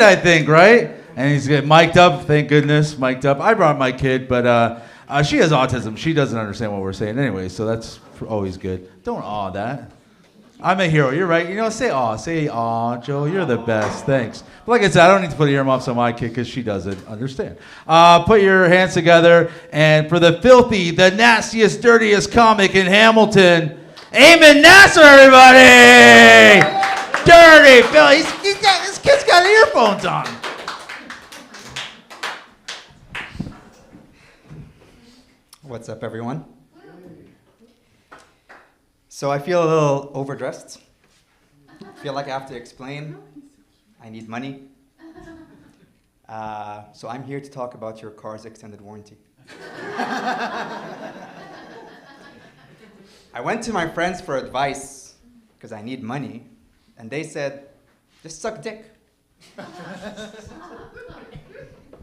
I think, right? And he's getting mic'd up, thank goodness, mic'd up. I brought my kid, but she has autism. She doesn't understand what we're saying anyway, so that's always good. Don't awe that. I'm a hero. You're right. You know, say aw. Say aw, Joe. You're the best. Thanks. But like I said, I don't need to put earmuffs on my kid because she doesn't understand. Put your hands together. And for the filthy, the nastiest, dirtiest comic in Hamilton, Eamon Nasser, everybody! Dirty Phil. This kid's got earphones on. What's up, everyone? So I feel a little overdressed. I feel like I have to explain. I need money. So I'm here to talk about your car's extended warranty. I went to my friends for advice because I need money, and they said, just suck dick.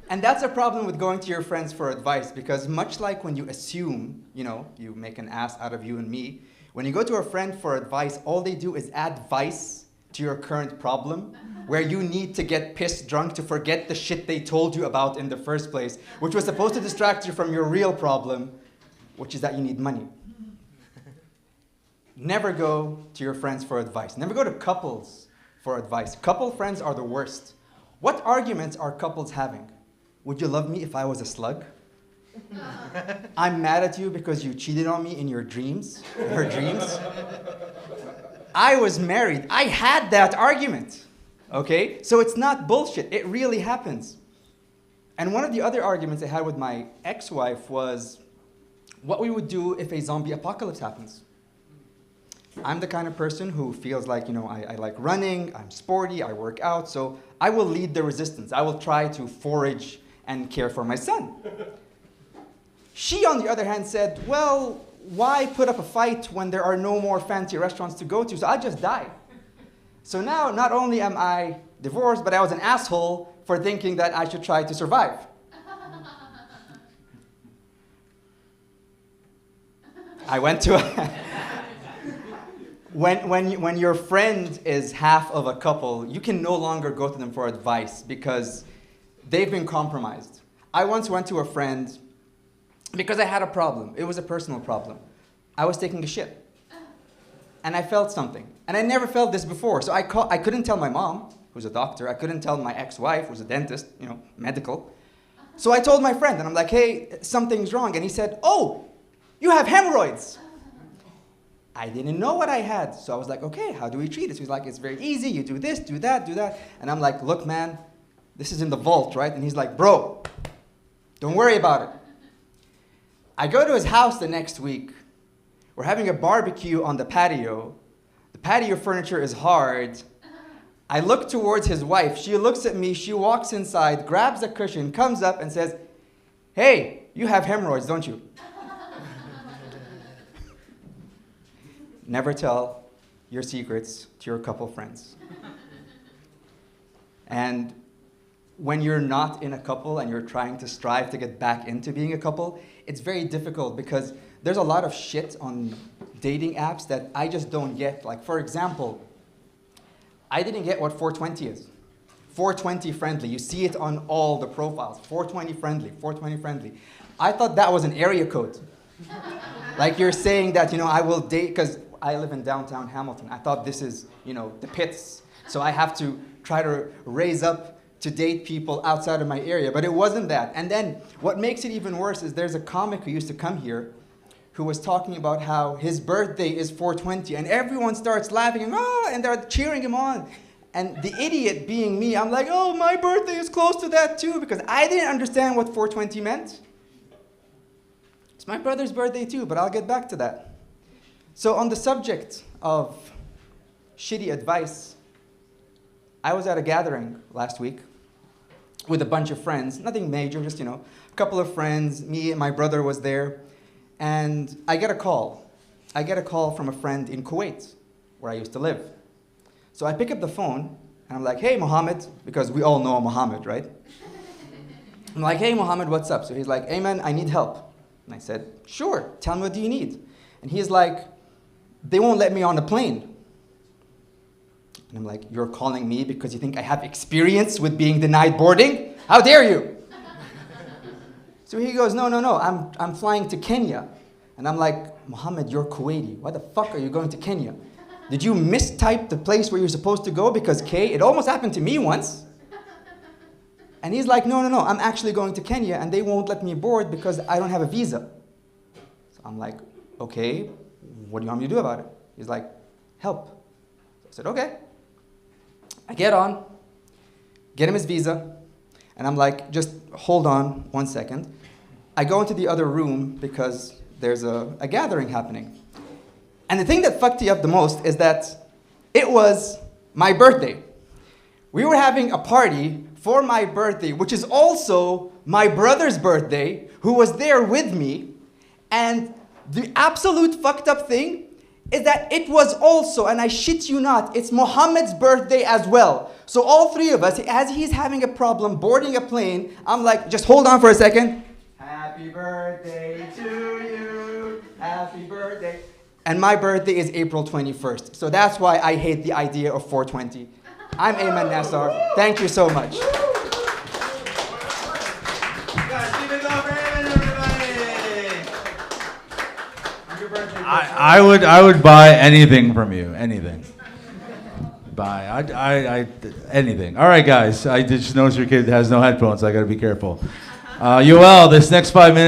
And that's a problem with going to your friends for advice, because much like when you assume, you make an ass out of you and me, when you go to a friend for advice, all they do is add vice to your current problem, where you need to get pissed drunk to forget the shit they told you about in the first place, which was supposed to distract you from your real problem, which is that you need money. Never go to your friends for advice. Never go to couples for advice. Couple friends are the worst. What arguments are couples having? Would you love me if I was a slug? I'm mad at you because you cheated on me in your dreams, her dreams. I was married. I had that argument, okay? So it's not bullshit. It really happens. And one of the other arguments I had with my ex-wife was what we would do if a zombie apocalypse happens. I'm the kind of person who feels like, I like running, I'm sporty, I work out, so I will lead the resistance. I will try to forage and care for my son. She, on the other hand, said, well, why put up a fight when there are no more fancy restaurants to go to, so I'll just die. So now, not only am I divorced, but I was an asshole for thinking that I should try to survive. I went to when your friend is half of a couple, you can no longer go to them for advice because they've been compromised. I once went to a friend because I had a problem. It was a personal problem. I was taking a shit. And I felt something. And I never felt this before. So I couldn't tell my mom, who's a doctor. I couldn't tell my ex-wife, who's a dentist, medical. So I told my friend, and I'm like, hey, something's wrong. And he said, oh, you have hemorrhoids. I didn't know what I had. So I was like, okay, how do we treat it? So he's like, it's very easy. You do this, do that, do that. And I'm like, look, man, this is in the vault, right? And he's like, bro, don't worry about it. I go to his house the next week. We're having a barbecue on the patio. The patio furniture is hard. I look towards his wife. She looks at me. She walks inside, grabs a cushion, comes up and says, hey, you have hemorrhoids, don't you? Never tell your secrets to your couple friends. And when you're not in a couple and you're trying to strive to get back into being a couple, it's very difficult because there's a lot of shit on dating apps that I just don't get. Like, for example, I didn't get what 420 is. 420 friendly. You see it on all the profiles. 420 friendly, 420 friendly. I thought that was an area code. Like you're saying that, I will date, because I live in downtown Hamilton. I thought this is, the pits. So I have to try to raise up to date people outside of my area, but it wasn't that. And then what makes it even worse is there's a comic who used to come here who was talking about how his birthday is 420, and everyone starts laughing and they're cheering him on. And the idiot being me, I'm like, oh, my birthday is close to that too, because I didn't understand what 420 meant. It's my brother's birthday too, but I'll get back to that. So on the subject of shitty advice, I was at a gathering last week with a bunch of friends, nothing major, just, a couple of friends, me and my brother was there, and I get a call. I get a call from a friend in Kuwait, where I used to live. So I pick up the phone, and I'm like, hey, Mohammed, because we all know Mohammed, right? I'm like, hey, Mohammed, what's up? So he's like, hey, man, I need help. And I said, sure, tell me what do you need? And he's like, they won't let me on the plane. And I'm like, you're calling me because you think I have experience with being denied boarding? How dare you? So he goes, no, I'm flying to Kenya. And I'm like, Muhammad, you're Kuwaiti. Why the fuck are you going to Kenya? Did you mistype the place where you're supposed to go? Because it almost happened to me once. And he's like, no, I'm actually going to Kenya and they won't let me board because I don't have a visa. So I'm like, okay, what do you want me to do about it? He's like, help. So I said, okay. I get on, get him his visa, and I'm like, just hold on 1 second. I go into the other room because there's a gathering happening. And the thing that fucked you up the most is that it was my birthday. We were having a party for my birthday, which is also my brother's birthday, who was there with me. And the absolute fucked up thing is that it was also, and I shit you not, it's Muhammad's birthday as well. So all three of us, as he's having a problem boarding a plane, I'm like, just hold on for a second. Happy birthday to you, happy birthday. And my birthday is April 21st. So that's why I hate the idea of 420. I'm Ayman Nassar. Thank you so much. I would buy anything from you. Anything. Anything. All right, guys. I just noticed your kid has no headphones. I got to be careful. Yoel, this next 5 minutes.